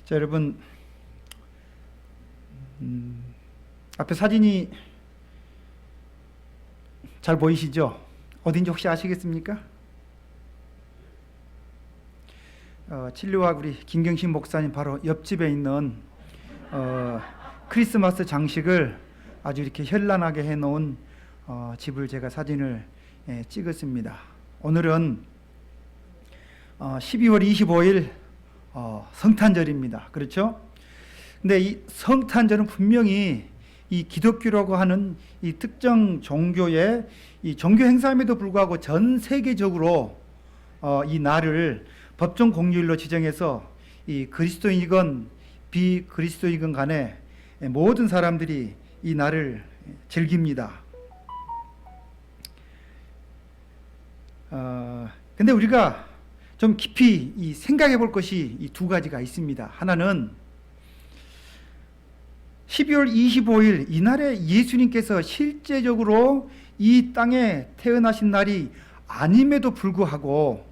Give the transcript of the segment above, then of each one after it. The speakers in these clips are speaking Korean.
자, 여러분, 앞에 사진이 잘 보이시죠? 어딘지 혹시 아시겠습니까? 진료학 우리 김경식 목사님 바로 옆집에 있는 크리스마스 장식을 아주 이렇게 현란하게 해놓은 집을 제가 사진을 찍었습니다. 오늘은 12월 25일 성탄절입니다. 그렇죠? 근데 이 성탄절은 분명히 이 기독교라고 하는 이 특정 종교의 이 종교 행사임에도 불구하고 전 세계적으로 이 날을 법정 공휴일로 지정해서 이 그리스도인이건 비그리스도인이건 간에 모든 사람들이 이 날을 즐깁니다. 근데 우리가 좀 깊이 이 생각해 볼 것이 이 두 가지가 있습니다. 하나는 12월 25일 이날에 예수님께서 실제적으로 이 땅에 태어나신 날이 아님에도 불구하고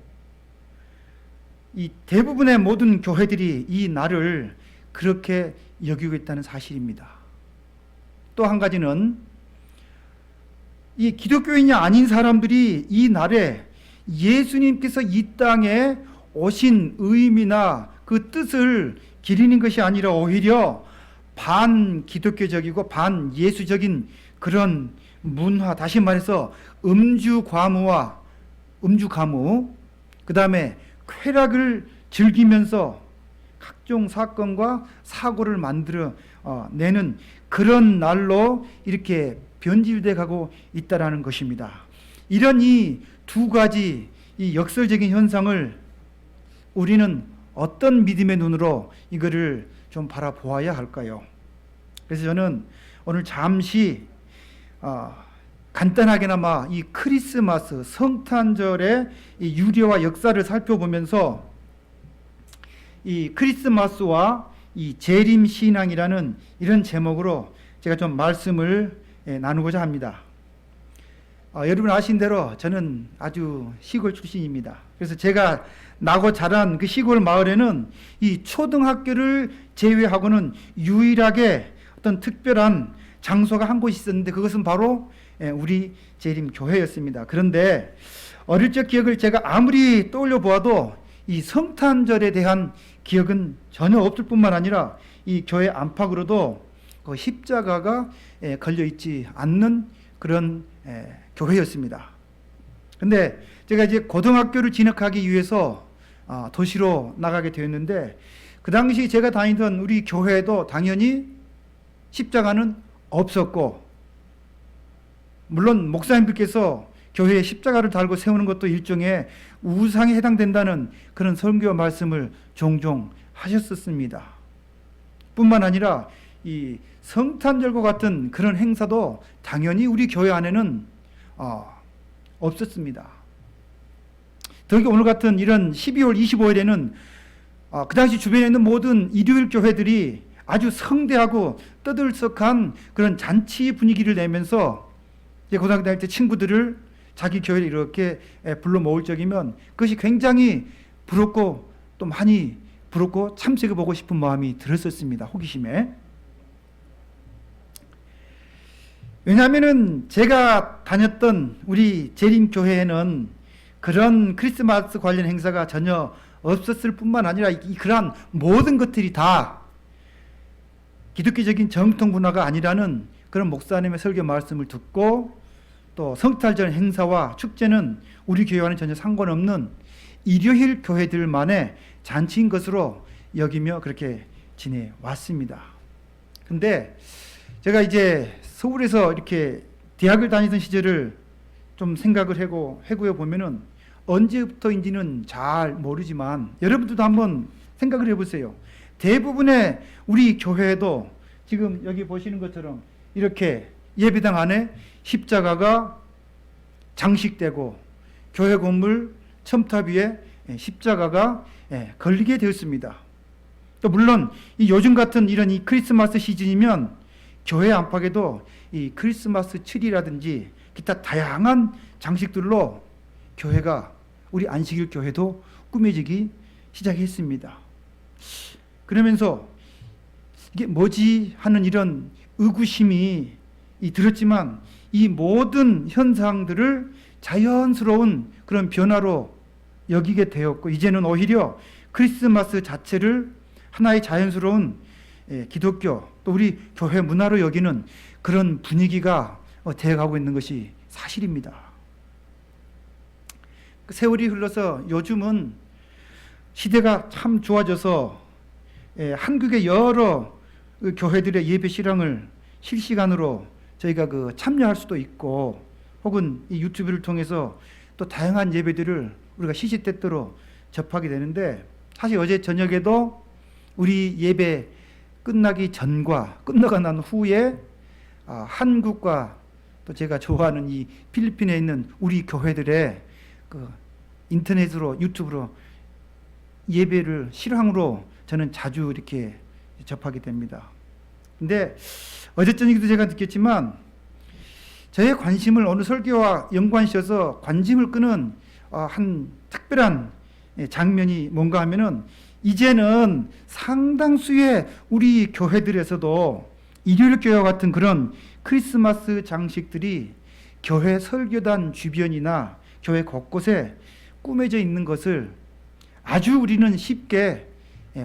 이 대부분의 모든 교회들이 이 날을 그렇게 여기고 있다는 사실입니다. 또 한 가지는 이 기독교인이 아닌 사람들이 이 날에 예수님께서 이 땅에 오신 의미나 그 뜻을 기리는 것이 아니라 오히려 반기독교적이고 반예수적인 그런 문화, 다시 말해서 음주가무, 그 다음에 쾌락을 즐기면서 각종 사건과 사고를 만들어 내는 그런 날로 이렇게 변질돼 가고 있다라는 것입니다. 이런 이 두 가지 이 역설적인 현상을 우리는 어떤 믿음의 눈으로 이거를 좀 바라보아야 할까요? 그래서 저는 오늘 잠시 간단하게나마 이 크리스마스 성탄절의 이 유래와 역사를 살펴보면서 이 크리스마스와 이 재림 신앙이라는 이런 제목으로 제가 좀 말씀을 나누고자 합니다. 여러분 아신 대로 저는 아주 시골 출신입니다. 그래서 제가 나고 자란 그 시골 마을에는 이 초등학교를 제외하고는 유일하게 어떤 특별한 장소가 한 곳이 있었는데 그것은 바로 우리 재림 교회였습니다. 그런데 어릴 적 기억을 제가 아무리 떠올려 보아도 이 성탄절에 대한 기억은 전혀 없을 뿐만 아니라 이 교회 안팎으로도 그 십자가가 걸려 있지 않는 그런 교회였습니다. 근데 제가 이제 고등학교를 진학하기 위해서 도시로 나가게 되었는데 그 당시 제가 다니던 우리 교회도 당연히 십자가는 없었고, 물론 목사님들께서 교회에 십자가를 달고 세우는 것도 일종의 우상에 해당된다는 그런 설교 말씀을 종종 하셨었습니다. 뿐만 아니라 이 성탄절과 같은 그런 행사도 당연히 우리 교회 안에는 없었습니다. 더욱이 오늘 같은 이런 12월 25일에는 그 당시 주변에 있는 모든 일요일 교회들이 아주 성대하고 떠들썩한 그런 잔치 분위기를 내면서 이제 고등학교 다닐 때 친구들을 자기 교회를 이렇게 불러 모을 적이면 그것이 굉장히 부럽고 또 많이 부럽고 참석해 보고 싶은 마음이 들었었습니다. 호기심에. 왜냐하면은 제가 다녔던 우리 재림교회에는 그런 크리스마스 관련 행사가 전혀 없었을 뿐만 아니라 그러한 모든 것들이 다 기독교적인 정통 문화가 아니라는 그런 목사님의 설교 말씀을 듣고 또 성탄절 행사와 축제는 우리 교회와는 전혀 상관없는 일요일 교회들만의 잔치인 것으로 여기며 그렇게 지내왔습니다. 근데 제가 이제 서울에서 이렇게 대학을 다니던 시절을 좀 생각을 해구해 보면은 언제부터인지는 잘 모르지만 여러분들도 한번 생각을 해보세요. 대부분의 우리 교회도 지금 여기 보시는 것처럼 이렇게 예배당 안에 십자가가 장식되고 교회 건물 첨탑 위에 십자가가 걸리게 되었습니다. 또 물론 이 요즘 같은 이런 이 크리스마스 시즌이면 교회 안팎에도 이 크리스마스 트리라든지 기타 다양한 장식들로 교회가 우리 안식일 교회도 꾸며지기 시작했습니다. 그러면서 이게 뭐지 하는 이런 의구심이 들었지만 이 모든 현상들을 자연스러운 그런 변화로 여기게 되었고, 이제는 오히려 크리스마스 자체를 하나의 자연스러운 기독교 또 우리 교회 문화로 여기는 그런 분위기가 되어가고 있는 것이 사실입니다. 세월이 흘러서 요즘은 시대가 참 좋아져서 한국의 여러 교회들의 예배 실황을 실시간으로 저희가 참여할 수도 있고, 혹은 이 유튜브를 통해서 또 다양한 예배들을 우리가 시시때때로 접하게 되는데, 사실 어제 저녁에도 우리 예배 끝나기 전과 끝나고 난 후에 한국과 또 제가 좋아하는 이 필리핀에 있는 우리 교회들의 인터넷으로 유튜브로 예배를 실황으로 저는 자주 이렇게 접하게 됩니다. 근데 어제 저녁에도 제가 느꼈지만 저의 관심을 어느 설교와 연관시켜서 관심을 끄는 한 특별한 장면이 뭔가 하면은, 이제는 상당수의 우리 교회들에서도 일요일 교회와 같은 그런 크리스마스 장식들이 교회 설교단 주변이나 교회 곳곳에 꾸며져 있는 것을 아주 우리는 쉽게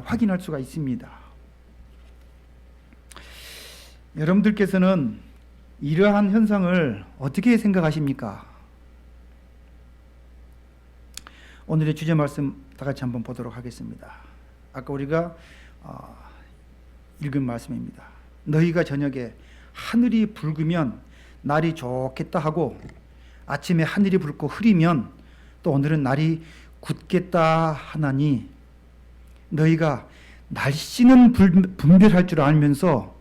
확인할 수가 있습니다. 여러분들께서는 이러한 현상을 어떻게 생각하십니까? 오늘의 주제 말씀 다 같이 한번 보도록 하겠습니다. 아까 우리가 읽은 말씀입니다. 너희가 저녁에 하늘이 붉으면 날이 좋겠다 하고, 아침에 하늘이 붉고 흐리면 또 오늘은 날이 굳겠다 하나니, 너희가 날씨는 분별할 줄 알면서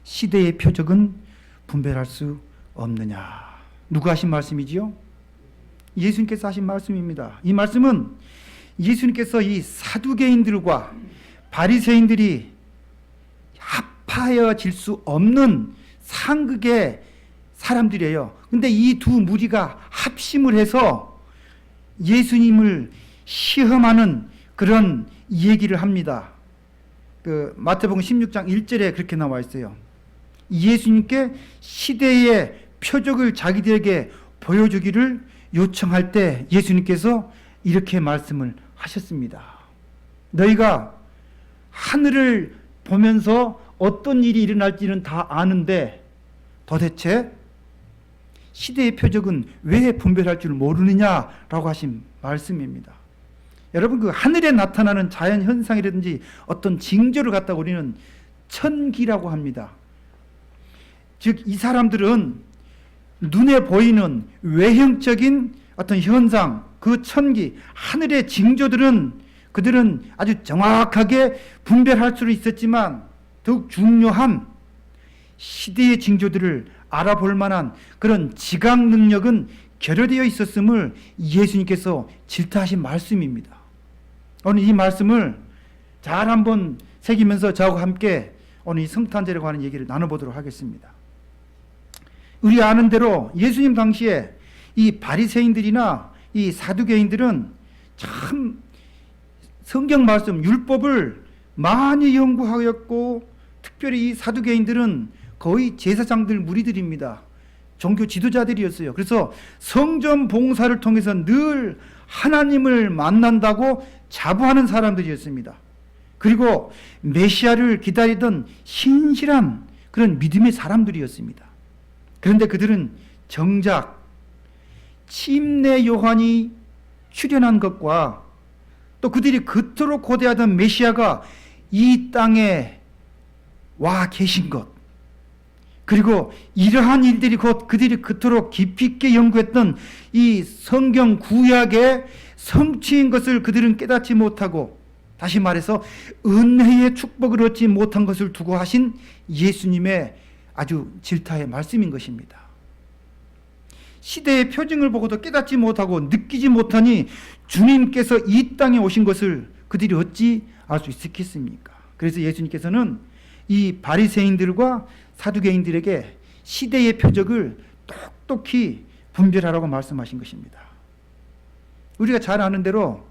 시대의 표적은 분별할 수 없느냐. 누가 하신 말씀이지요? 예수님께서 하신 말씀입니다. 이 말씀은 예수님께서 이 사두개인들과 바리새인들이 합하여질 수 없는 상극의 사람들이에요. 근데 이 두 무리가 합심을 해서 예수님을 시험하는 그런 얘기를 합니다. 마태복음 16장 1절에 그렇게 나와 있어요. 예수님께 시대의 표적을 자기들에게 보여주기를 요청할 때 예수님께서 이렇게 말씀을 하셨습니다. 너희가 하늘을 보면서 어떤 일이 일어날지는 다 아는데 도대체 시대의 표적은 왜 분별할 줄 모르느냐라고 하신 말씀입니다. 여러분, 하늘에 나타나는 자연 현상이라든지 어떤 징조를 갖다가 우리는 천기라고 합니다. 즉 이 사람들은 눈에 보이는 외형적인 어떤 현상, 그 천기, 하늘의 징조들은 그들은 아주 정확하게 분별할 수 있었지만, 더욱 중요한 시대의 징조들을 알아볼 만한 그런 지각 능력은 결여되어 있었음을 예수님께서 질타하신 말씀입니다. 오늘 이 말씀을 잘 한번 새기면서 저하고 함께 오늘 이 성탄절에 관한 얘기를 나눠보도록 하겠습니다. 우리 아는 대로 예수님 당시에 이 바리새인들이나 이 사두개인들은 참 성경 말씀, 율법을 많이 연구하였고, 특별히 이 사두개인들은 거의 제사장들 무리들입니다. 종교 지도자들이었어요. 그래서 성전 봉사를 통해서 늘 하나님을 만난다고 자부하는 사람들이었습니다. 그리고 메시아를 기다리던 신실한 그런 믿음의 사람들이었습니다. 그런데 그들은 정작 침례 요한이 출현한 것과 또 그들이 그토록 고대하던 메시아가 이 땅에 와 계신 것, 그리고 이러한 일들이 곧 그들이 그토록 깊이 있게 연구했던 이 성경 구약의 성취인 것을 그들은 깨닫지 못하고, 다시 말해서 은혜의 축복을 얻지 못한 것을 두고 하신 예수님의 아주 질타의 말씀인 것입니다. 시대의 표징을 보고도 깨닫지 못하고 느끼지 못하니 주님께서 이 땅에 오신 것을 그들이 어찌 알 수 있었겠습니까? 그래서 예수님께서는 이 바리새인들과 사두개인들에게 시대의 표적을 똑똑히 분별하라고 말씀하신 것입니다. 우리가 잘 아는 대로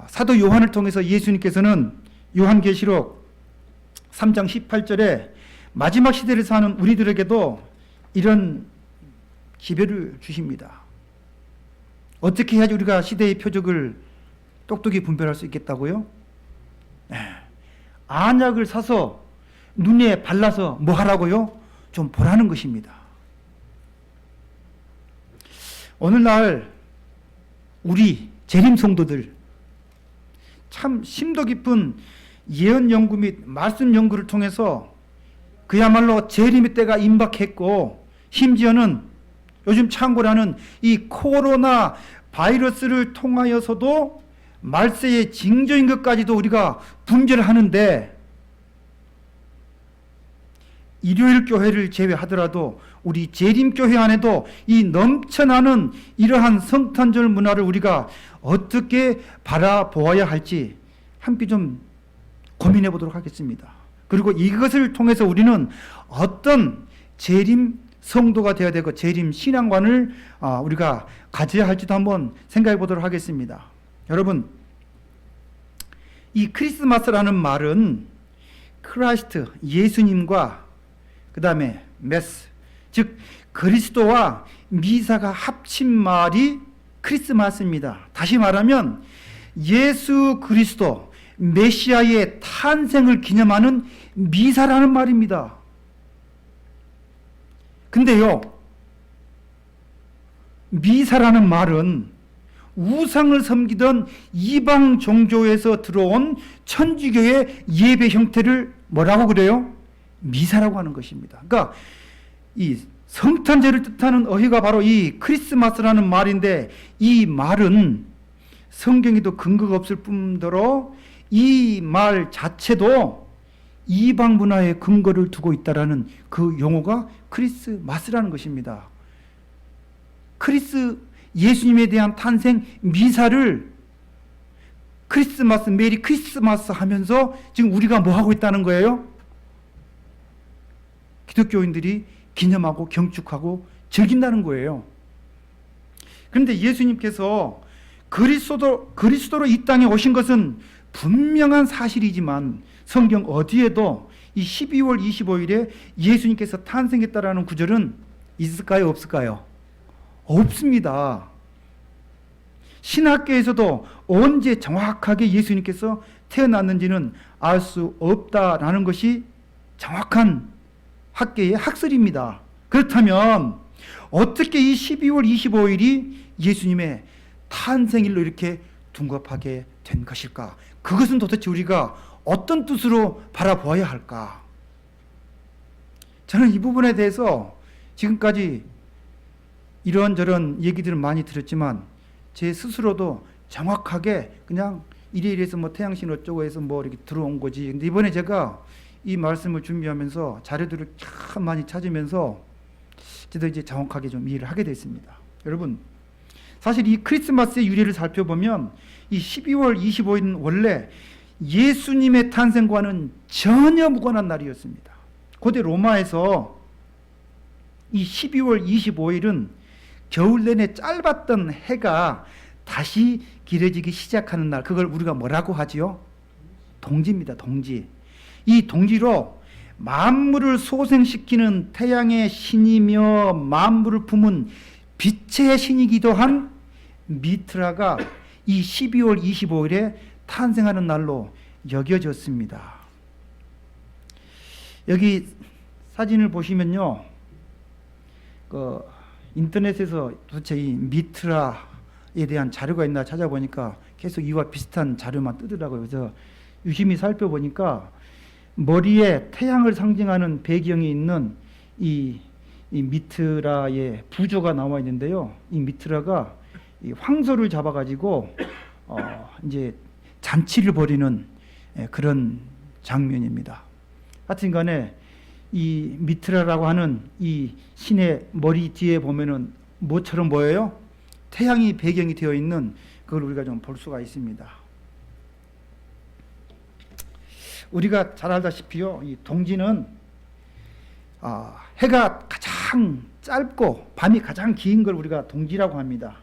사도 요한을 통해서 예수님께서는 요한계시록 3장 18절에 마지막 시대를 사는 우리들에게도 이런 기별을 주십니다. 어떻게 해야지 우리가 시대의 표적을 똑똑히 분별할 수 있겠다고요? 안약을 사서 눈에 발라서 뭐 하라고요? 좀 보라는 것입니다. 오늘날 우리 재림 성도들 참 심도 깊은 예언 연구 및 말씀 연구를 통해서 그야말로 재림의 때가 임박했고, 심지어는 요즘 창궐하는 이 코로나 바이러스를 통하여서도 말세의 징조인 것까지도 우리가 분별하는데, 일요일 교회를 제외하더라도 우리 재림교회 안에도 이 넘쳐나는 이러한 성탄절 문화를 우리가 어떻게 바라보아야 할지 함께 좀 고민해 보도록 하겠습니다. 그리고 이것을 통해서 우리는 어떤 재림 성도가 되어야 되고 재림 신앙관을 우리가 가져야 할지도 한번 생각해 보도록 하겠습니다. 여러분, 이 크리스마스라는 말은 크라이스트, 예수님과 그 다음에 메스, 즉 그리스도와 미사가 합친 말이 크리스마스입니다. 다시 말하면 예수 그리스도 메시아의 탄생을 기념하는 미사라는 말입니다. 근데요, 미사라는 말은 우상을 섬기던 이방 종교에서 들어온 천주교의 예배 형태를 뭐라고 그래요? 미사라고 하는 것입니다. 그러니까 이 성탄절을 뜻하는 어휘가 바로 이 크리스마스라는 말인데, 이 말은 성경에도 근거가 없을 뿐더러 이 말 자체도 이방 문화에 근거를 두고 있다라는 그 용어가 크리스마스라는 것입니다. 예수님에 대한 탄생 미사를 크리스마스, 메리 크리스마스 하면서 지금 우리가 뭐 하고 있다는 거예요? 기독교인들이 기념하고 경축하고 즐긴다는 거예요. 그런데 예수님께서 그리스도로 이 땅에 오신 것은 분명한 사실이지만 성경 어디에도 이 12월 25일에 예수님께서 탄생했다라는 구절은 있을까요? 없을까요? 없습니다. 신학계에서도 언제 정확하게 예수님께서 태어났는지는 알 수 없다라는 것이 정확한 학계의 학설입니다. 그렇다면 어떻게 이 12월 25일이 예수님의 탄생일로 이렇게 둔갑하게 된 것일까? 그것은 도대체 우리가 어떤 뜻으로 바라보아야 할까? 저는 이 부분에 대해서 지금까지 이런저런 얘기들을 많이 들었지만 제 스스로도 정확하게 그냥 이래서 뭐 태양신 어쩌고 해서 뭐 이렇게 들어온 거지. 근데 이번에 제가 이 말씀을 준비하면서 자료들을 참 많이 찾으면서 저도 이제 정확하게 좀 이해를 하게 됐습니다. 여러분, 사실 이 크리스마스의 유래를 살펴보면 이 12월 25일은 원래 예수님의 탄생과는 전혀 무관한 날이었습니다. 고대 로마에서 이 12월 25일은 겨울 내내 짧았던 해가 다시 길어지기 시작하는 날, 그걸 우리가 뭐라고 하지요? 동지입니다. 동지. 이 동지로 만물을 소생시키는 태양의 신이며 만물을 품은 빛의 신이기도 한 미트라가 이 12월 25일에 탄생하는 날로 여겨졌습니다. 여기 사진을 보시면요, 인터넷에서 도대체 이 미트라에 대한 자료가 있나 찾아보니까 계속 이와 비슷한 자료만 뜨더라고요. 그래서 유심히 살펴보니까 머리에 태양을 상징하는 배경이 있는 이 미트라의 부조가 나와 있는데요. 이 미트라가 이 황소를 잡아가지고 이제 잔치를 벌이는 그런 장면입니다. 하여튼간에 이 미트라라고 하는 이 신의 머리 뒤에 보면은 뭐처럼 보여요? 태양이 배경이 되어 있는 그걸 우리가 좀 볼 수가 있습니다. 우리가 잘 알다시피요, 이 동지는 해가 가장 짧고 밤이 가장 긴 걸 우리가 동지라고 합니다.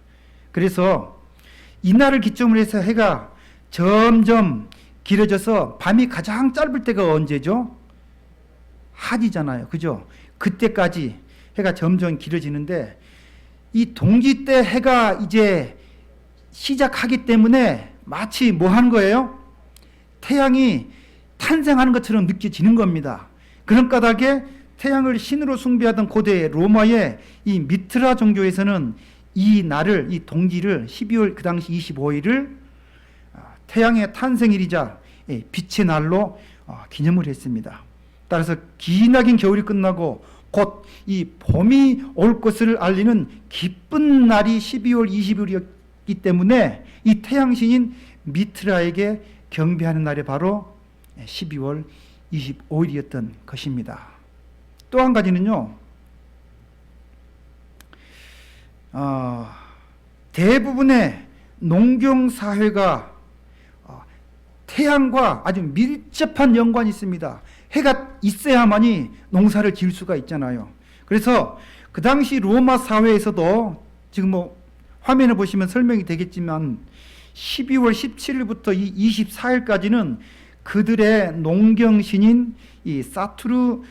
그래서 이날을 기점으로 해서 해가 점점 길어져서 밤이 가장 짧을 때가 언제죠? 하지잖아요. 그죠? 그때까지 해가 점점 길어지는데 이 동지 때 해가 이제 시작하기 때문에 마치 뭐 하는 거예요? 태양이 탄생하는 것처럼 느껴지는 겁니다. 그런 까닭에 태양을 신으로 숭배하던 고대 로마의 이 미트라 종교에서는 이 날을, 이 동지를 12월 그 당시 25일을 태양의 탄생일이자 빛의 날로 기념을 했습니다. 따라서 기나긴 겨울이 끝나고 곧 이 봄이 올 것을 알리는 기쁜 날이 12월 20일이었기 때문에 이 태양신인 미트라에게 경배하는 날이 바로 12월 25일이었던 것입니다. 또 한 가지는요, 대부분의 농경사회가 태양과 아주 밀접한 연관이 있습니다. 해가 있어야만이 농사를 지을 수가 있잖아요. 그래서 그 당시 로마 사회에서도 지금 뭐 화면에 보시면 설명이 되겠지만 12월 17일부터 이 24일까지는 그들의 농경신인 이 사투르누스의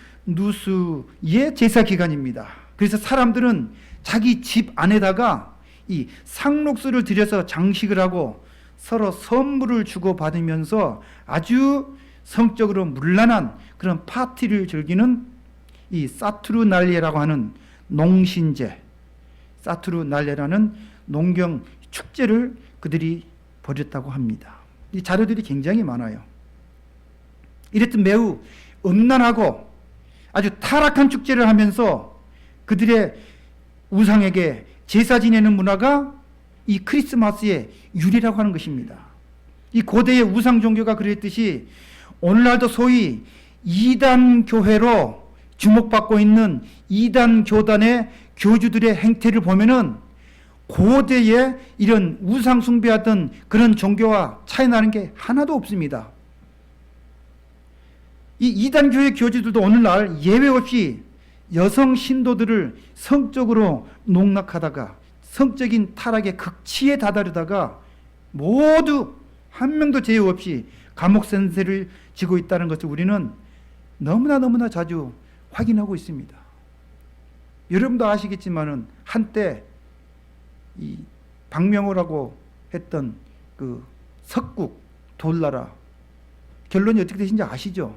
제사 기간입니다. 그래서 사람들은 자기 집 안에다가 이 상록수를 들여서 장식을 하고 서로 선물을 주고받으면서 아주 성적으로 문란한 그런 파티를 즐기는 이 사투르날레라고 하는 농신제, 사투르날레라는 농경 축제를 그들이 벌였다고 합니다. 이 자료들이 굉장히 많아요. 이랬던 매우 음란하고 아주 타락한 축제를 하면서 그들의 우상에게 제사 지내는 문화가 이 크리스마스의 유래라고 하는 것입니다. 이 고대의 우상 종교가 그랬듯이 오늘날도 소위 이단 교회로 주목받고 있는 이단 교단의 교주들의 행태를 보면은 고대에 이런 우상 숭배하던 그런 종교와 차이 나는 게 하나도 없습니다. 이 이단 교회 교주들도 오늘날 예외 없이 여성 신도들을 성적으로 농락하다가 성적인 타락의 극치에 다다르다가 모두 한 명도 제외 없이 감옥 sen세를 지고 있다는 것을 우리는 너무나 자주 확인하고 있습니다. 여러분도 아시겠지만은 한때 이 박명호라고 했던 그 석국 돌나라 결론이 어떻게 되신지 아시죠?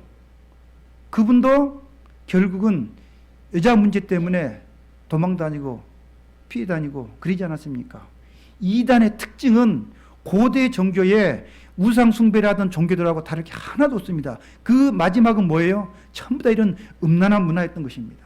그분도 결국은 여자 문제 때문에 도망 다니고 피해 다니고 그러지 않았습니까? 이단의 특징은 고대 종교에 우상 숭배를 하던 종교들하고 다를 게 하나도 없습니다. 그 마지막은 뭐예요? 전부 다 이런 음란한 문화였던 것입니다.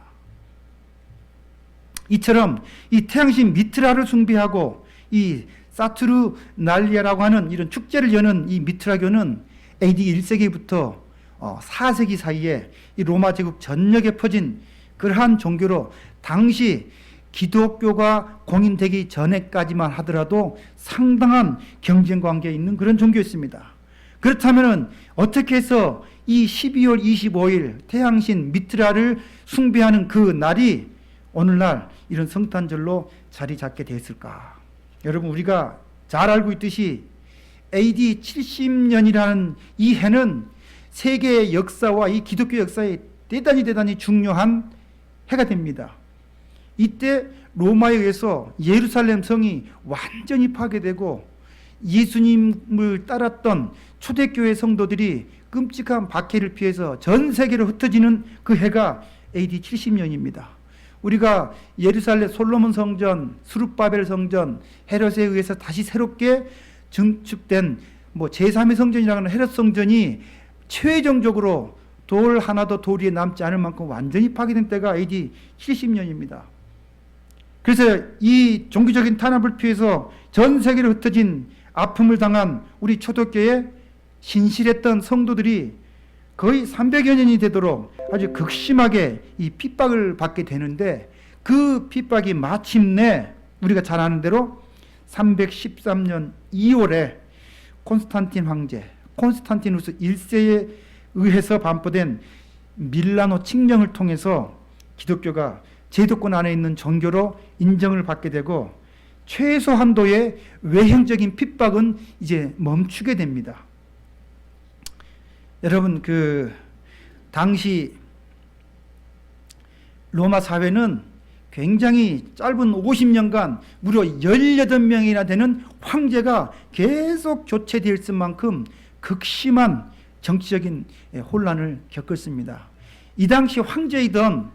이처럼 이 태양신 미트라를 숭배하고 이 사투르날리아라고 하는 이런 축제를 여는 이 미트라교는 AD 1세기부터 4세기 사이에 이 로마 제국 전역에 퍼진 그러한 종교로 당시 기독교가 공인되기 전에까지만 하더라도 상당한 경쟁 관계에 있는 그런 종교였습니다. 그렇다면 어떻게 해서 이 12월 25일 태양신 미트라를 숭배하는 그 날이 오늘날 이런 성탄절로 자리 잡게 됐을까? 여러분, 우리가 잘 알고 있듯이 AD 70년이라는 이 해는 세계의 역사와 이 기독교 역사에 대단히 중요한 해가 됩니다. 이때 로마에 의해서 예루살렘 성이 완전히 파괴되고 예수님을 따랐던 초대교회 성도들이 끔찍한 박해를 피해서 전 세계로 흩어지는 그 해가 AD 70년입니다. 우리가 예루살렘 솔로몬 성전, 스룹바벨 성전, 헤롯에 의해서 다시 새롭게 증축된 제3의 성전이라는 헤롯 성전이 최종적으로 돌 하나도 돌 위에 남지 않을 만큼 완전히 파괴된 때가 AD 70년입니다. 그래서 이 종교적인 탄압을 피해서 전 세계로 흩어진 아픔을 당한 우리 초대교회에 신실했던 성도들이 거의 300여 년이 되도록 아주 극심하게 이 핍박을 받게 되는데, 그 핍박이 마침내 우리가 잘 아는 대로 313년 2월에 콘스탄틴 황제, 콘스탄티누스 1세에 의해서 반포된 밀라노 칙령을 통해서 기독교가 제도권 안에 있는 종교로 인정을 받게 되고 최소 한도의 외형적인 핍박은 이제 멈추게 됩니다. 여러분 당시 로마 사회는 굉장히 짧은 50년간 무려 18명이나 되는 황제가 계속 교체되어 있을 만큼 극심한 정치적인 혼란을 겪었습니다. 이 당시 황제이던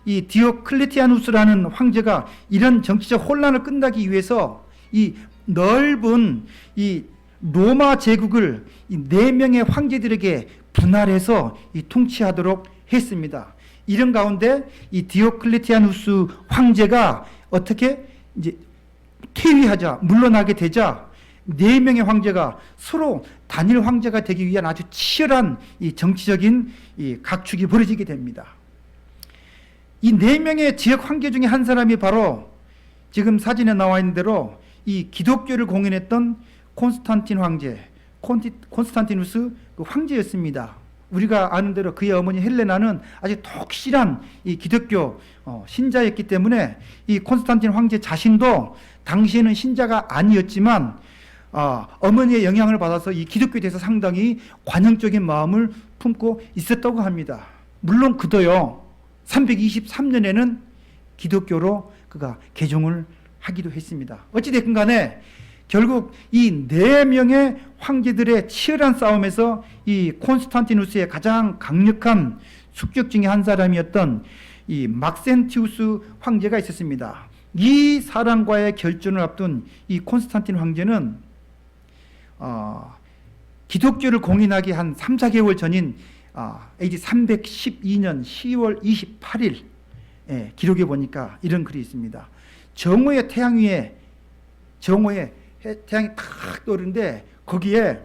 이 디오클레티아누스라는 황제가 이런 정치적 혼란을 끝나기 위해서 이 넓은 이 로마 제국을 이 4명의 황제들에게 분할해서 이 통치하도록 했습니다. 이런 가운데 이 디오클레티아누스 황제가 어떻게 이제 퇴위하자, 물러나게 되자 4명의 황제가 서로 단일 황제가 되기 위한 아주 치열한 이 정치적인 이 각축이 벌어지게 됩니다. 이 4명의 지역 황제 중에 한 사람이 바로 지금 사진에 나와 있는 대로 이 기독교를 공인했던 콘스탄틴 황제, 콘스탄티누스 그 황제였습니다. 우리가 아는 대로 그의 어머니 헬레나는 아주 독실한 이 기독교 신자였기 때문에 이 콘스탄틴 황제 자신도 당시에는 신자가 아니었지만 어머니의 영향을 받아서 이 기독교에 대해서 상당히 관용적인 마음을 품고 있었다고 합니다. 물론 그도요 323년에는 기독교로 그가 개종을 하기도 했습니다. 어찌됐든 간에 결국 이 4명의 황제들의 치열한 싸움에서 이 콘스탄티누스의 가장 강력한 숙적 중에 한 사람이었던 이 막센티우스 황제가 있었습니다. 이 사람과의 결전을 앞둔 이 콘스탄틴 황제는 기독교를 공인하기 한 3, 4개월 전인 AD 312년 10월 28일 기록에 보니까 이런 글이 있습니다. 정오의 태양 위에 태양이 탁 떠오르는데 거기에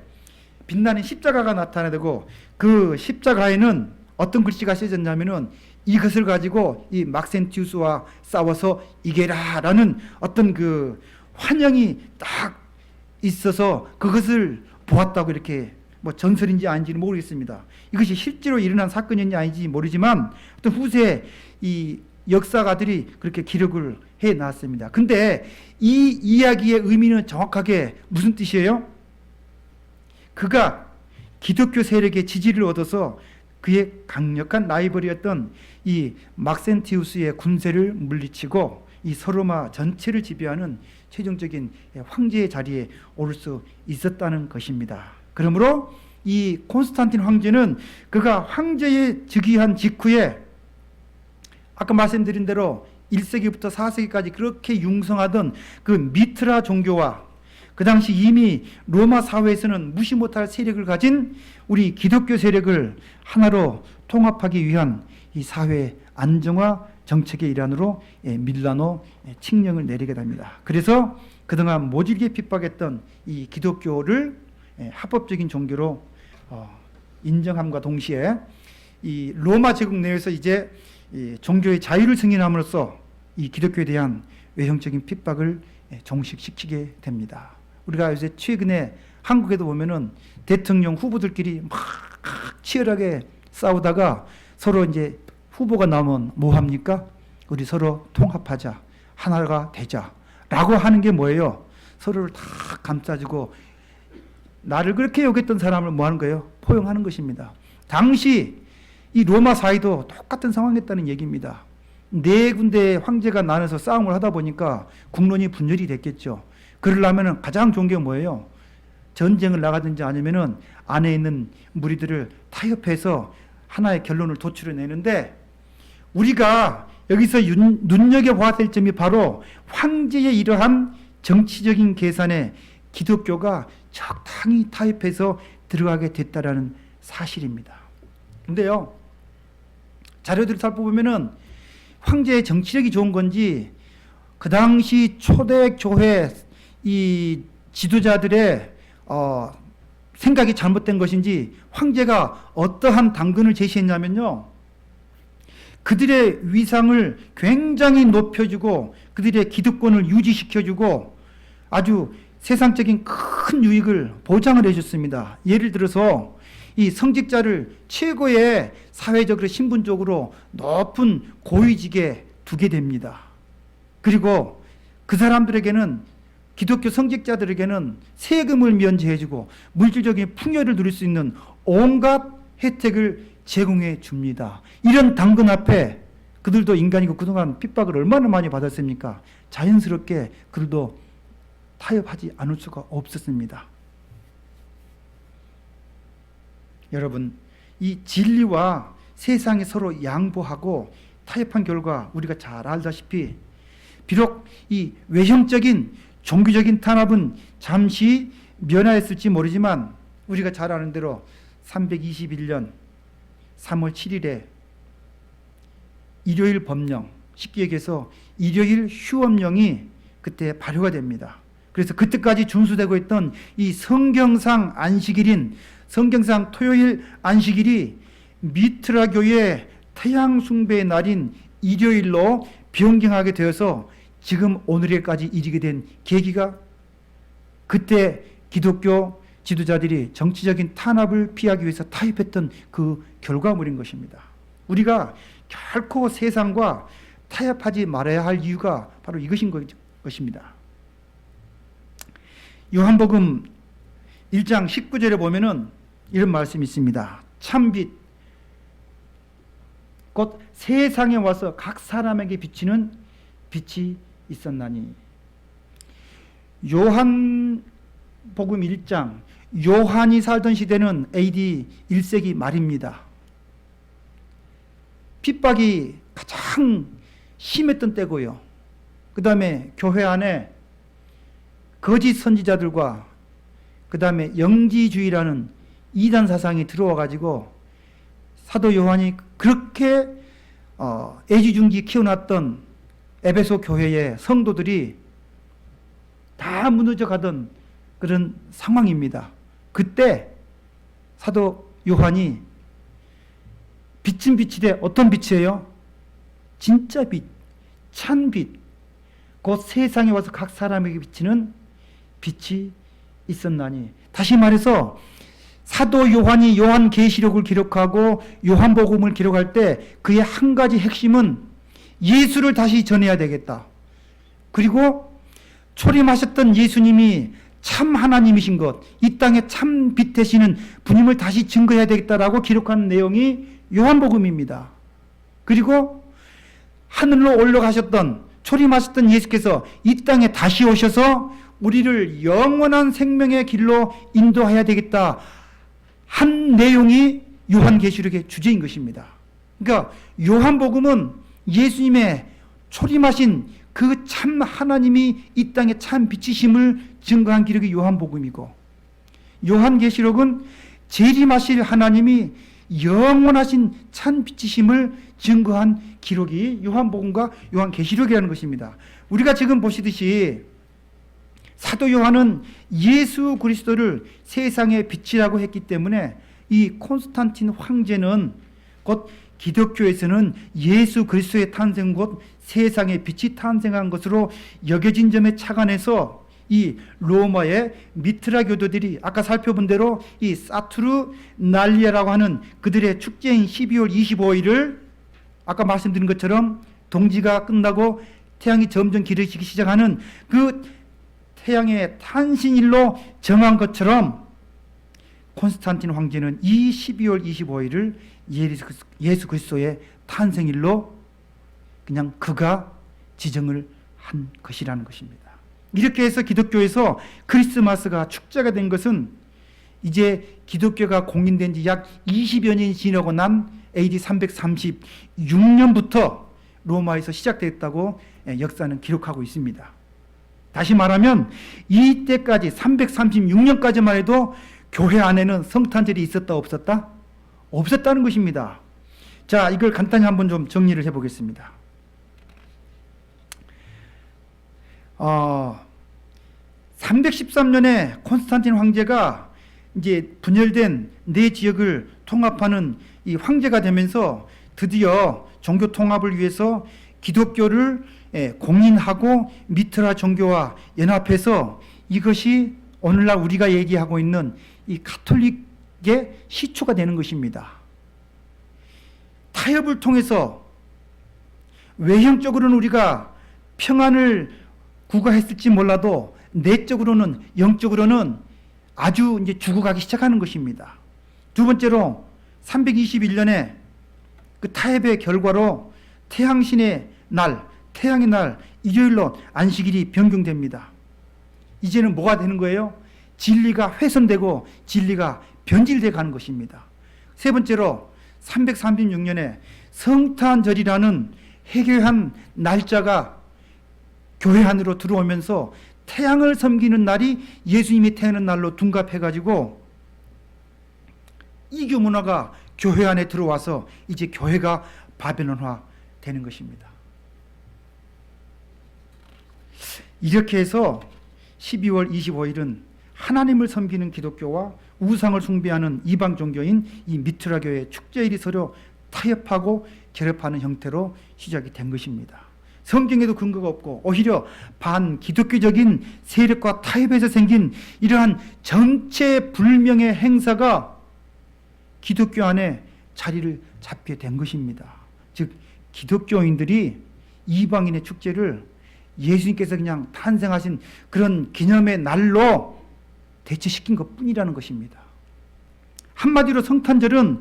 빛나는 십자가가 나타나고 그 십자가에는 어떤 글씨가 쓰여졌냐면은 이것을 가지고 이 막센티우스와 싸워서 이겨라 라는 어떤 그 환영이 딱 있어서 그것을 보았다고 이렇게 뭐 전설인지 아닌지는 모르겠습니다. 이것이 실제로 일어난 사건인지 아닌지 모르지만 어떤 후세 이 역사가들이 그렇게 기록을 해 놨습니다. 근데 이 이야기의 의미는 정확하게 무슨 뜻이에요? 그가 기독교 세력의 지지를 얻어서 그의 강력한 라이벌이었던 이 막센티우스의 군세를 물리치고 이 서로마 전체를 지배하는 최종적인 황제의 자리에 오를 수 있었다는 것입니다. 그러므로 이 콘스탄틴 황제는 그가 황제에 즉위한 직후에 아까 말씀드린 대로 1세기부터 4세기까지 그렇게 융성하던 그 미트라 종교와 그 당시 이미 로마 사회에서는 무시 못할 세력을 가진 우리 기독교 세력을 하나로 통합하기 위한 이 사회 안정화 정책의 일환으로 밀라노 칙령을 내리게 됩니다. 그래서 그동안 모질게 핍박했던 이 기독교를 합법적인 종교로 인정함과 동시에 이 로마 제국 내에서 이제 이 종교의 자유를 승인함으로써 이 기독교에 대한 외형적인 핍박을 종식시키게 됩니다. 우리가 요새 최근에 한국에도 보면은 대통령 후보들끼리 막 치열하게 싸우다가 서로 이제 후보가 나오면 뭐 합니까? 우리 서로 통합하자, 하나가 되자라고 하는 게 뭐예요? 서로를 다 감싸주고 나를 그렇게 여겼던 사람을 뭐 하는 거예요? 포용하는 것입니다. 당시 이 로마 사회도 똑같은 상황이었다는 얘기입니다. 4군데의 황제가 나눠서 싸움을 하다 보니까 국론이 분열이 됐겠죠. 그러려면 가장 좋은 게 뭐예요? 전쟁을 나가든지 아니면은 안에 있는 무리들을 타협해서 하나의 결론을 도출해내는데 우리가 여기서 눈여겨봐야 될 점이 바로 황제의 이러한 정치적인 계산에 기독교가 적당히 타협해서 들어가게 됐다라는 사실입니다. 근데요, 자료들을 살펴보면은 황제의 정치력이 좋은 건지 그 당시 초대 교회 이 지도자들의 생각이 잘못된 것인지 황제가 어떠한 당근을 제시했냐면요, 그들의 위상을 굉장히 높여주고 그들의 기득권을 유지시켜주고 아주 세상적인 큰 유익을 보장을 해줬습니다. 예를 들어서 이 성직자를 최고의 사회적으로 신분적으로 높은 고위직에 두게 됩니다. 그리고 그 사람들에게는 기독교 성직자들에게는 세금을 면제해주고 물질적인 풍요를 누릴 수 있는 온갖 혜택을 제공해 줍니다. 이런 당근 앞에 그들도 인간이고 그동안 핍박을 얼마나 많이 받았습니까? 자연스럽게 그들도 타협하지 않을 수가 없었습니다. 여러분, 이 진리와 세상이 서로 양보하고 타협한 결과 우리가 잘 알다시피 비록 이 외형적인 종교적인 탄압은 잠시 면하였을지 모르지만 우리가 잘 아는 대로 321년 3월 7일에 일요일 법령, 쉽게 얘기해서 일요일 휴업령이 그때 발효가 됩니다. 그래서 그때까지 준수되고 있던 이 성경상 안식일인 성경상 토요일 안식일이 미트라 교의 태양 숭배의 날인 일요일로 변경하게 되어서 지금 오늘에까지 이르게 된 계기가 그때 기독교 지도자들이 정치적인 탄압을 피하기 위해서 타협했던 그 결과물인 것입니다. 우리가 결코 세상과 타협하지 말아야 할 이유가 바로 이것인 것입니다. 요한복음 1장 19절에 보면은 이런 말씀이 있습니다. 참빛 곧 세상에 와서 각 사람에게 비치는 빛이 있었나니. 요한복음 1장, 요한이 살던 시대는 AD 1세기 말입니다. 핍박이 가장 심했던 때고요. 그 다음에 교회 안에 거짓 선지자들과 그 다음에 영지주의라는 이단 사상이 들어와 가지고 사도 요한이 그렇게 애지중지 키워놨던 에베소 교회의 성도들이 다 무너져 가던 그런 상황입니다. 그때 사도 요한이 빛은 빛이되 어떤 빛이에요? 진짜 빛, 찬 빛, 곧 세상에 와서 각 사람에게 비치는 빛이 있었나니. 다시 말해서 사도 요한이 요한계시록을 기록하고 요한복음을 기록할 때 그의 한 가지 핵심은 예수를 다시 전해야 되겠다. 그리고 초림하셨던 예수님이 참 하나님이신 것, 이 땅에 참 빛 되시는 분임을 다시 증거해야 되겠다라고 기록한 내용이 요한복음입니다. 그리고 하늘로 올라가셨던 초림하셨던 예수께서 이 땅에 다시 오셔서 우리를 영원한 생명의 길로 인도해야 되겠다 한 내용이 요한계시록의 주제인 것입니다. 그러니까 요한복음은 예수님의 초림하신 그 참 하나님이 이 땅에 참 빛이심을 증거한 기록이 요한복음이고, 요한계시록은 재림하실 하나님이 영원하신 참 빛이심을 증거한 기록이 요한복음과 요한계시록이라는 것입니다. 우리가 지금 보시듯이 사도 요한은 예수 그리스도를 세상의 빛이라고 했기 때문에 이 콘스탄틴 황제는 곧 기독교에서는 예수 그리스도의 탄생 곧 세상의 빛이 탄생한 것으로 여겨진 점에 착안해서 이 로마의 미트라 교도들이 아까 살펴본 대로 이 사투르날리아라고 하는 그들의 축제인 12월 25일을 아까 말씀드린 것처럼 동지가 끝나고 태양이 점점 길어지기 시작하는 그 태양의 탄신일로 정한 것처럼 콘스탄틴 황제는 이 12월 25일을 예수 그리스도의 탄생일로 그냥 그가 지정을 한 것이라는 것입니다. 이렇게 해서 기독교에서 크리스마스가 축제가 된 것은 이제 기독교가 공인된 지 약 20여 년이 지나고 난 AD 336년부터 로마에서 시작됐다고 역사는 기록하고 있습니다. 다시 말하면 이때까지 336년까지만 해도 교회 안에는 성탄절이 있었다 없었다? 없었다는 것입니다. 자, 이걸 간단히 한번 좀 정리를 해보겠습니다. 313년에 콘스탄틴 황제가 이제 분열된 네 지역을 통합하는 이 황제가 되면서 드디어 종교 통합을 위해서 기독교를 공인하고 미트라 종교와 연합해서 이것이 오늘날 우리가 얘기하고 있는 이 가톨릭의 시초가 되는 것입니다. 타협을 통해서 외형적으로는 우리가 평안을 구가했을지 몰라도 내적으로는 영적으로는 아주 이제 죽어가기 시작하는 것입니다. 두 번째로 321년에 그 타협의 결과로 태양신의 날, 태양의 날, 일요일로 안식일이 변경됩니다. 이제는 뭐가 되는 거예요? 진리가 훼손되고 진리가 변질되어 가는 것입니다. 세 번째로 336년에 성탄절이라는 해괴한 날짜가 교회 안으로 들어오면서 태양을 섬기는 날이 예수님이 태어난 날로 둔갑해가지고 이교 문화가 교회 안에 들어와서 이제 교회가 바벨론화 되는 것입니다. 이렇게 해서 12월 25일은 하나님을 섬기는 기독교와 우상을 숭배하는 이방 종교인 이 미트라 교회의 축제일이 서로 타협하고 결합하는 형태로 시작이 된 것입니다. 성경에도 근거가 없고 오히려 반기독교적인 세력과 타협에서 생긴 이러한 정체불명의 행사가 기독교 안에 자리를 잡게 된 것입니다. 즉 기독교인들이 이방인의 축제를 예수님께서 그냥 탄생하신 그런 기념의 날로 대체시킨 것뿐이라는 것입니다. 한마디로 성탄절은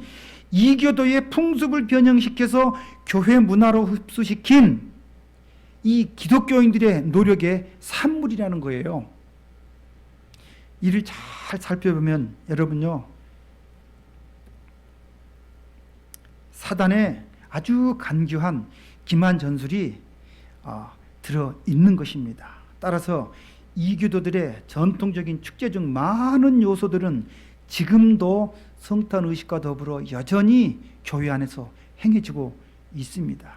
이교도의 풍습을 변형시켜서 교회 문화로 흡수시킨 이 기독교인들의 노력의 산물이라는 거예요. 이를 잘 살펴보면 여러분요, 사단의 아주 간교한 기만 전술이 들어있는 것입니다. 따라서 이교도들의 전통적인 축제 중 많은 요소들은 지금도 성탄의식과 더불어 여전히 교회 안에서 행해지고 있습니다.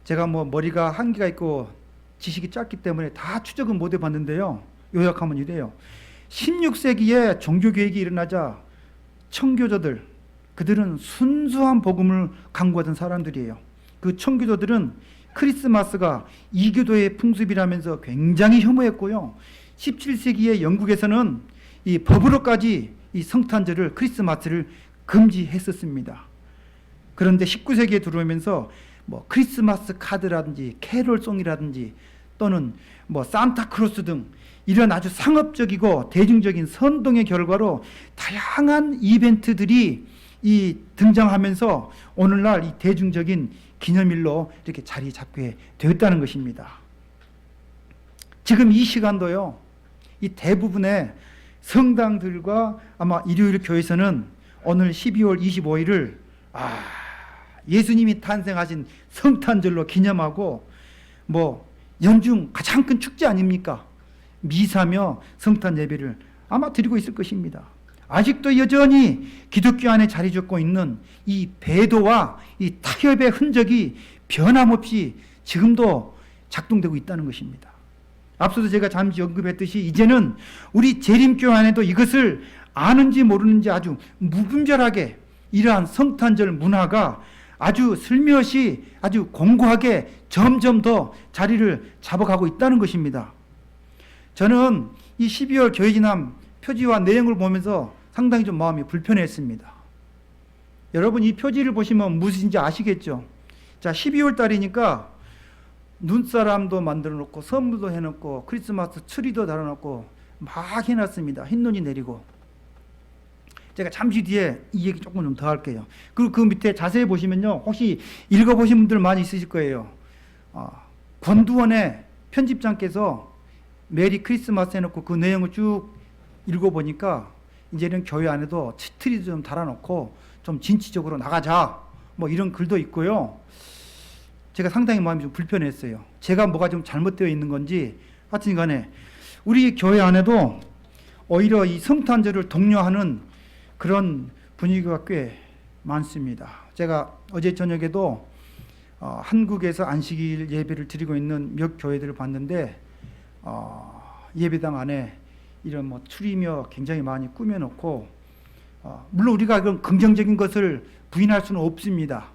제가 머리가 한계가 있고 지식이 짧기 때문에 다 추적은 못 해봤는데요. 요약하면 이래요. 16세기에 종교개혁이 일어나자 청교도들, 그들은 순수한 복음을 강구하던 사람들이에요. 그 청교도들은 크리스마스가 이교도의 풍습이라면서 굉장히 혐오했고요. 17세기에 영국에서는 이 법으로까지 이 성탄절을, 크리스마스를 금지했었습니다. 그런데 19세기에 들어오면서 크리스마스 카드라든지 캐롤송이라든지 또는 산타크로스 등 이런 아주 상업적이고 대중적인 선동의 결과로 다양한 이벤트들이 등장하면서 오늘날 이 대중적인 기념일로 이렇게 자리 잡게 되었다는 것입니다. 지금 이 시간도요, 이 대부분의 성당들과 아마 일요일 교회에서는 오늘 12월 25일을 예수님이 탄생하신 성탄절로 기념하고 연중 가장 큰 축제 아닙니까? 미사며 성탄 예배를 아마 드리고 있을 것입니다. 아직도 여전히 기독교 안에 자리 잡고 있는 이 배도와 이 타협의 흔적이 변함없이 지금도 작동되고 있다는 것입니다. 앞서도 제가 잠시 언급했듯이 이제는 우리 재림교회 안에도 이것을 아는지 모르는지 아주 무분별하게 이러한 성탄절 문화가 아주 슬며시 아주 공고하게 점점 더 자리를 잡아가고 있다는 것입니다. 저는 이 12월 교회기념 표지와 내용을 보면서 상당히 좀 마음이 불편했습니다. 여러분 이 표지를 보시면 무엇인지 아시겠죠? 자, 12월 달이니까 눈사람도 만들어 놓고 선물도 해놓고 크리스마스 트리도 달아놓고 막 해놨습니다. 흰눈이 내리고. 제가 잠시 뒤에 이 얘기 조금 좀 더 할게요. 그리고 그 밑에 자세히 보시면요, 혹시 읽어보신 분들 많이 있으실 거예요. 권두원의 편집장께서 메리 크리스마스 해놓고 그 내용을 쭉 읽어보니까 이제는 교회 안에도 트리도 좀 달아놓고 좀 진취적으로 나가자, 이런 글도 있고요. 제가 상당히 마음이 좀 불편했어요. 제가 뭐가 좀 잘못되어 있는 건지 하여튼 간에 우리 교회 안에도 오히려 이 성탄절을 독려하는 그런 분위기가 꽤 많습니다. 제가 어제 저녁에도 한국에서 안식일 예배를 드리고 있는 몇 교회들을 봤는데 예배당 안에 이런 트리며 굉장히 많이 꾸며놓고 물론 우리가 그런 긍정적인 것을 부인할 수는 없습니다.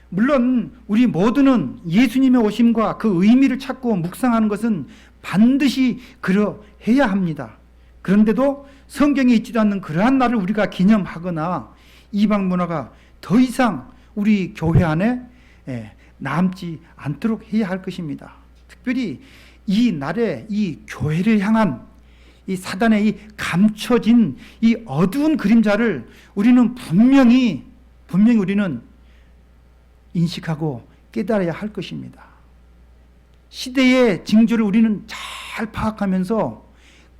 물론 우리 모두는 예수님의 오심과 그 의미를 찾고 묵상하는 것은 반드시 그러해야 합니다. 그런데도 성경에 있지도 않는 그러한 날을 우리가 기념하거나 이방 문화가 더 이상 우리 교회 안에 남지 않도록 해야 할 것입니다. 특별히 이 날에 이 교회를 향한 이 사단의 이 감춰진 이 어두운 그림자를 우리는 분명히 우리는 인식하고 깨달아야 할 것입니다. 시대의 징조를 우리는 잘 파악하면서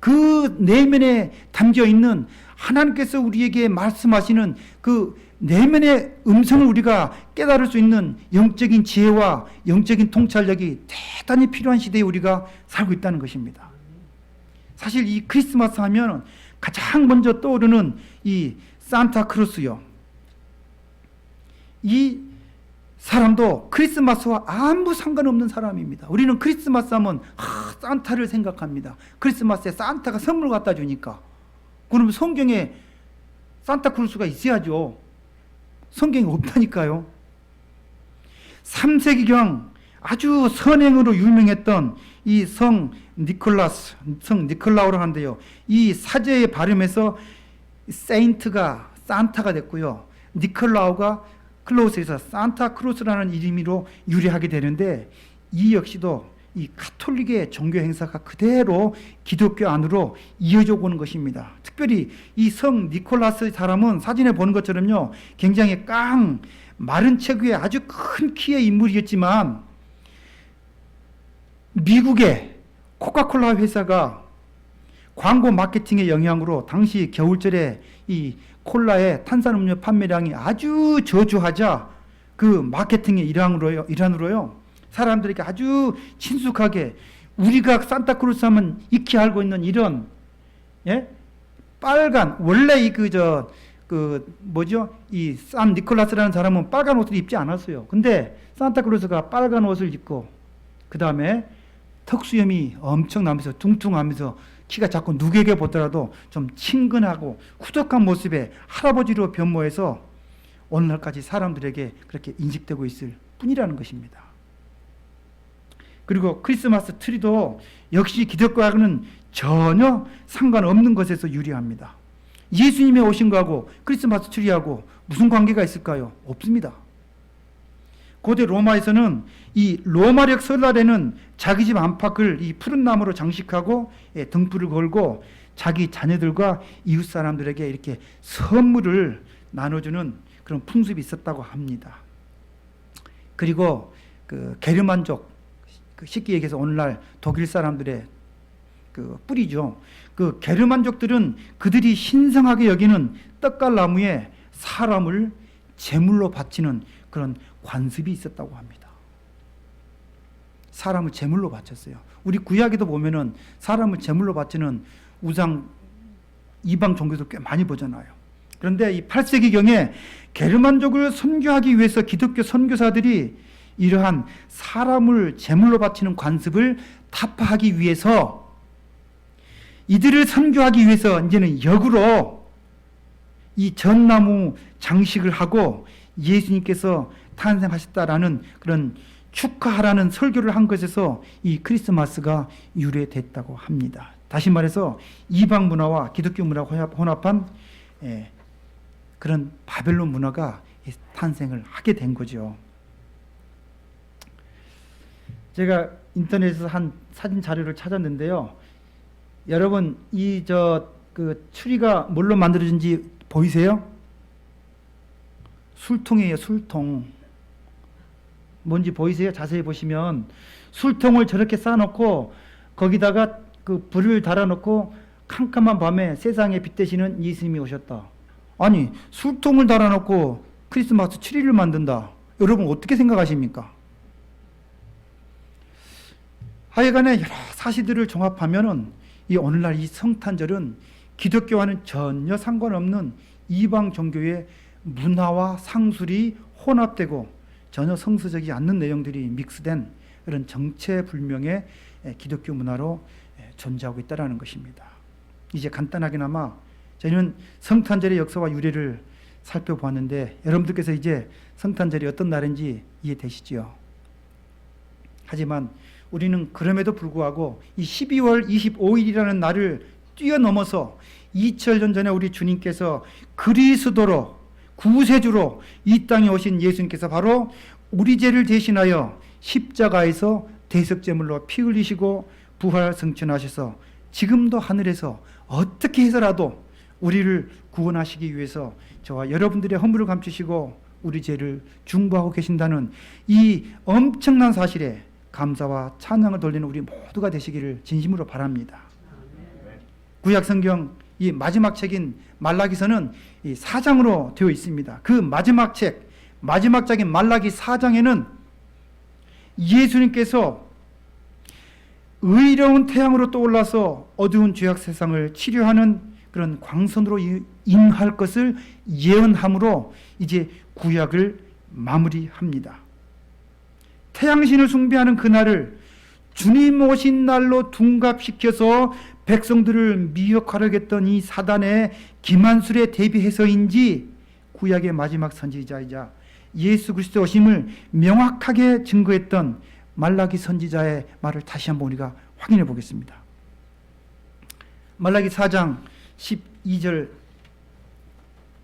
그 내면에 담겨 있는 하나님께서 우리에게 말씀하시는 그 내면의 음성을 우리가 깨달을 수 있는 영적인 지혜와 영적인 통찰력이 대단히 필요한 시대에 우리가 살고 있다는 것입니다. 사실 이 크리스마스 하면 가장 먼저 떠오르는 이 산타크로스요. 이 사람도 크리스마스와 아무 상관없는 사람입니다. 우리는 크리스마스 하면 산타를 생각합니다. 크리스마스에 산타가 선물 갖다 주니까. 그러면 성경에 산타크로스가 있어야죠. 성경에 없다니까요. 3세기경 아주 선행으로 유명했던 이 성 니콜라우라고 하는데요. 이 사제의 발음에서 세인트가 산타가 됐고요. 니콜라우가 클로스에서 산타크로스라는 이름으로 유래하게 되는데, 이 역시도 이 가톨릭의 종교 행사가 그대로 기독교 안으로 이어져 오는 것입니다. 특별히 이 성 니콜라스 사람은 사진에 보는 것처럼요, 굉장히 마른 체구의 아주 큰 키의 인물이었지만, 미국의 코카콜라 회사가 광고 마케팅의 영향으로 당시 겨울철에 이 콜라의 탄산음료 판매량이 아주 저조하자 그 마케팅의 일환으로요 사람들에게 아주 친숙하게 우리가 산타크로스 하면 익히 알고 있는 이런 빨간, 원래 이 산 니콜라스라는 사람은 빨간 옷을 입지 않았어요. 근데 산타크로스가 빨간 옷을 입고 그 다음에 턱수염이 엄청 나면서 둥둥하면서 키가 자꾸 누구에게 보더라도 좀 친근하고 후덕한 모습의 할아버지로 변모해서 오늘날까지 사람들에게 그렇게 인식되고 있을 뿐이라는 것입니다. 그리고 크리스마스 트리도 역시 기독교하고는 전혀 상관없는 것에서 유래합니다. 예수님의 오신 거하고 크리스마스 트리하고 무슨 관계가 있을까요? 없습니다. 고대 로마에서는 이 로마력 설날에는 자기 집 안팎을 이 푸른 나무로 장식하고 등불을 걸고 자기 자녀들과 이웃 사람들에게 이렇게 선물을 나눠주는 그런 풍습이 있었다고 합니다. 그리고 그 게르만족, 쉽게 얘기해서 오늘날 독일 사람들의 그 뿌리죠. 그 게르만족들은 그들이 신성하게 여기는 떡갈나무에 사람을 제물로 바치는 그런 관습이 있었다고 합니다. 사람을 제물로 바쳤어요. 우리 구약에도 보면은 사람을 제물로 바치는 우상 이방 종교도 꽤 많이 보잖아요. 그런데 이 8세기경에 게르만족을 선교하기 위해서 기독교 선교사들이 이러한 사람을 제물로 바치는 관습을 타파하기 위해서, 이들을 선교하기 위해서 이제는 역으로 이 전나무 장식을 하고 예수님께서 탄생하셨다라는 그런 축하하라는 설교를 한 것에서 이 크리스마스가 유래됐다고 합니다. 다시 말해서 이방 문화와 기독교 문화가 혼합한 그런 바벨론 문화가 탄생을 하게 된 거죠. 제가 인터넷에서 한 사진 자료를 찾았는데요. 여러분 그 추리가 뭘로 만들어진지 보이세요? 술통이에요, 술통. 뭔지 보이세요? 자세히 보시면 술통을 저렇게 쌓아놓고 거기다가 그 불을 달아놓고 캄캄한 밤에 세상에 빛 되시는 예수님이 오셨다. 아니, 술통을 달아놓고 크리스마스 트리를 만든다. 여러분 어떻게 생각하십니까? 하여간에 여러 사실들을 종합하면은 이 오늘날 이 성탄절은 기독교와는 전혀 상관없는 이방 종교의 문화와 상술이 혼합되고 전혀 성서적이지 않는 내용들이 믹스된 그런 정체불명의 기독교 문화로 존재하고 있다는 것입니다. 이제 간단하게나마 저희는 성탄절의 역사와 유래를 살펴보았는데, 여러분들께서 이제 성탄절이 어떤 날인지 이해되시지요? 하지만 우리는 그럼에도 불구하고 이 12월 25일이라는 날을 뛰어넘어서 2000년 전에 우리 주님께서 그리스도로 구세주로 이 땅에 오신 예수님께서 바로 우리 죄를 대신하여 십자가에서 대속제물로 피 흘리시고 부활 승천하셔서 지금도 하늘에서 어떻게 해서라도 우리를 구원하시기 위해서 저와 여러분들의 허물을 감추시고 우리 죄를 중보하고 계신다는 이 엄청난 사실에 감사와 찬양을 돌리는 우리 모두가 되시기를 진심으로 바랍니다. 구약 성경 이 마지막 책인 말라기서는 이 4장으로 되어 있습니다. 그 마지막 책, 마지막 장인 말라기 4장에는 예수님께서 의로운 태양으로 떠올라서 어두운 죄악 세상을 치료하는 그런 광선으로 임할 것을 예언함으로 이제 구약을 마무리합니다. 태양신을 숭배하는 그날을 주님 오신 날로 둔갑시켜서 백성들을 미혹하려고 했던 이 사단의 기만술에 대비해서인지 구약의 마지막 선지자이자 예수 그리스도의 오심을 명확하게 증거했던 말라기 선지자의 말을 다시 한번 우리가 확인해 보겠습니다. 말라기 4장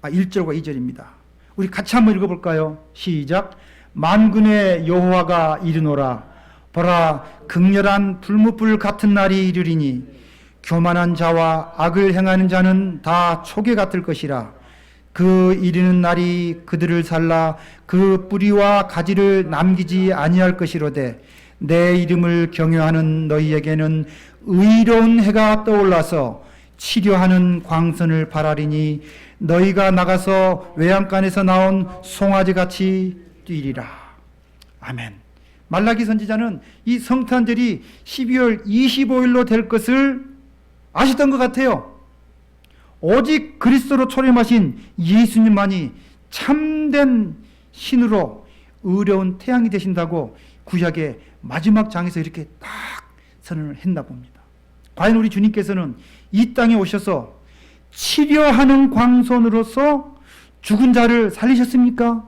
1절과 2절입니다. 우리 같이 한번 읽어볼까요? 시작. 만군의 여호와가 이르노라. 보라, 극렬한 불무불 같은 날이 이르리니 교만한 자와 악을 행하는 자는 다 초계 같을 것이라. 그 이르는 날이 그들을 살라 그 뿌리와 가지를 남기지 아니할 것이로되 내 이름을 경외하는 너희에게는 의로운 해가 떠올라서 치료하는 광선을 발하리니 너희가 나가서 외양간에서 나온 송아지같이 뛰리라. 아멘. 말라기 선지자는 이 성탄절이 12월 25일로 될 것을 아시던 것 같아요. 오직 그리스도로 초림하신 예수님만이 참된 신으로 의로운 태양이 되신다고 구약의 마지막 장에서 이렇게 딱 선언을 했나 봅니다. 과연 우리 주님께서는 이 땅에 오셔서 치료하는 광선으로서 죽은 자를 살리셨습니까?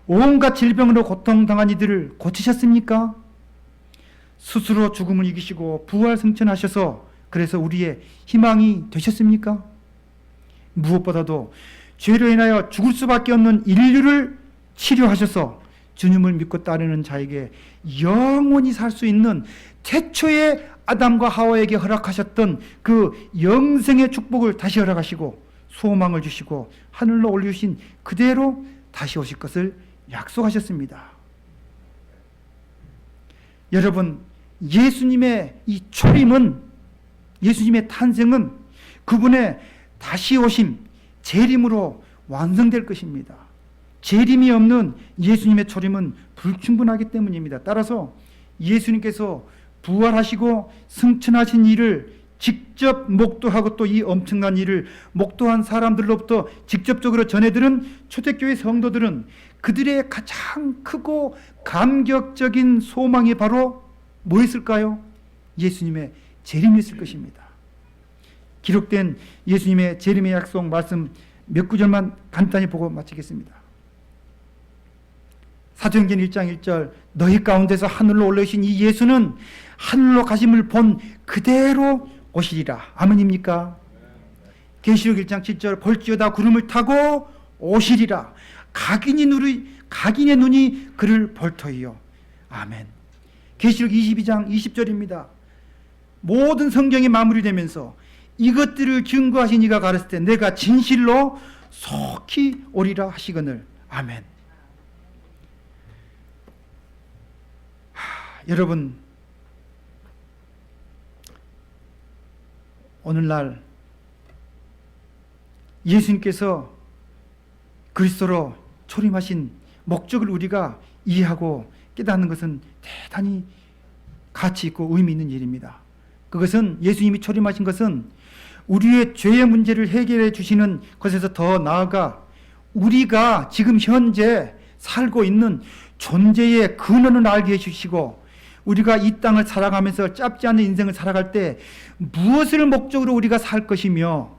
온갖 질병으로 고통당한 이들을 고치셨습니까? 스스로 죽음을 이기시고 부활 승천하셔서 그래서 우리의 희망이 되셨습니까? 무엇보다도 죄로 인하여 죽을 수밖에 없는 인류를 치료하셔서 주님을 믿고 따르는 자에게 영원히 살 수 있는 태초의 아담과 하와에게 허락하셨던 그 영생의 축복을 다시 허락하시고 소망을 주시고 하늘로 올리신 그대로 다시 오실 것을 약속하셨습니다. 여러분, 예수님의 이 초림은, 예수님의 탄생은 그분의 다시 오심, 재림으로 완성될 것입니다. 재림이 없는 예수님의 초림은 불충분하기 때문입니다. 따라서 예수님께서 부활하시고 승천하신 일을 직접 목도하고 또 이 엄청난 일을 목도한 사람들로부터 직접적으로 전해들은 초대교회 성도들은 그들의 가장 크고 감격적인 소망이 바로 뭐였을까요? 예수님의 재림이었을 것입니다. 기록된 예수님의 재림의 약속 말씀 몇 구절만 간단히 보고 마치겠습니다. 사도행전 1장 1절 너희 가운데서 하늘로 올라오신 이 예수는 하늘로 가심을 본 그대로 오시리라. 아멘입니까? 계시록 1장 7절 볼지어다 구름을 타고 오시리라. 각인의 눈이 그를 볼 터이요. 아멘. 계시록 22장 20절입니다. 모든 성경이 마무리되면서 이것들을 증거하신 이가 가르칠 때 내가 진실로 속히 오리라 하시거늘. 아멘. 여러분, 오늘날 예수님께서 그리스도로 초림하신 목적을 우리가 이해하고 깨닫는 것은 대단히 가치 있고 의미 있는 일입니다. 그것은 예수님이 초림하신 것은 우리의 죄의 문제를 해결해 주시는 것에서 더 나아가 우리가 지금 현재 살고 있는 존재의 근원을 알게 해주시고 우리가 이 땅을 살아가면서 짧지 않은 인생을 살아갈 때 무엇을 목적으로 우리가 살 것이며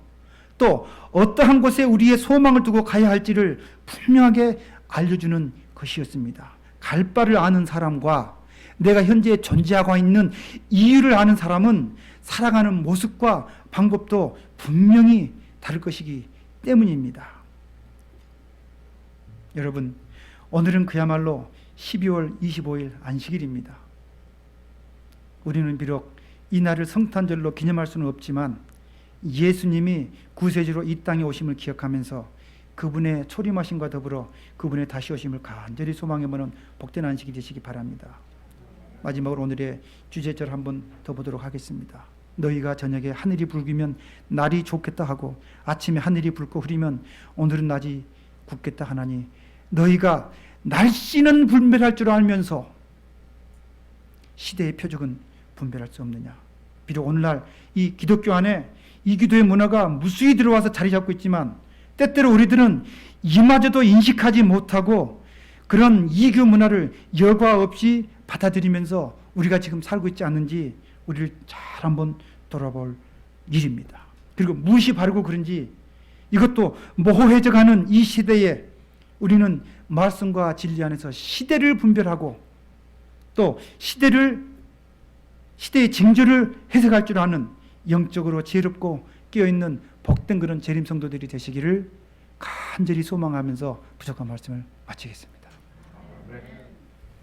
또 어떠한 곳에 우리의 소망을 두고 가야 할지를 분명하게 알려주는 것이었습니다. 갈 바를 아는 사람과 내가 현재 존재하고 있는 이유를 아는 사람은 살아가는 모습과 방법도 분명히 다를 것이기 때문입니다. 여러분, 오늘은 그야말로 12월 25일 안식일입니다. 우리는 비록 이 날을 성탄절로 기념할 수는 없지만 예수님이 구세주로 이 땅에 오심을 기억하면서 그분의 초림하심과 더불어 그분의 다시 오심을 간절히 소망해보는 복된 안식이 되시기 바랍니다. 마지막으로 오늘의 주제절 한번 더 보도록 하겠습니다. 너희가 저녁에 하늘이 붉으면 날이 좋겠다 하고 아침에 하늘이 붉고 흐리면 오늘은 낮이 굳겠다 하나니 너희가 날씨는 분별할 줄 알면서 시대의 표적은 분별할 수 없느냐. 비록 오늘날 이 기독교 안에 이기도의 문화가 무수히 들어와서 자리 잡고 있지만 때때로 우리들은 이마저도 인식하지 못하고 그런 이교 문화를 여과 없이 받아들이면서 우리가 지금 살고 있지 않는지 우리를 잘 한번 돌아볼 일입니다. 그리고 무엇이 바르고 그런지 이것도 모호해져가는 이 시대에 우리는 말씀과 진리 안에서 시대를 분별하고 또 시대의 징조를 해석할 줄 아는 영적으로 지혜롭고 깨어있는 복된 그런 재림 성도들이 되시기를 간절히 소망하면서 부족한 말씀을 마치겠습니다. 네.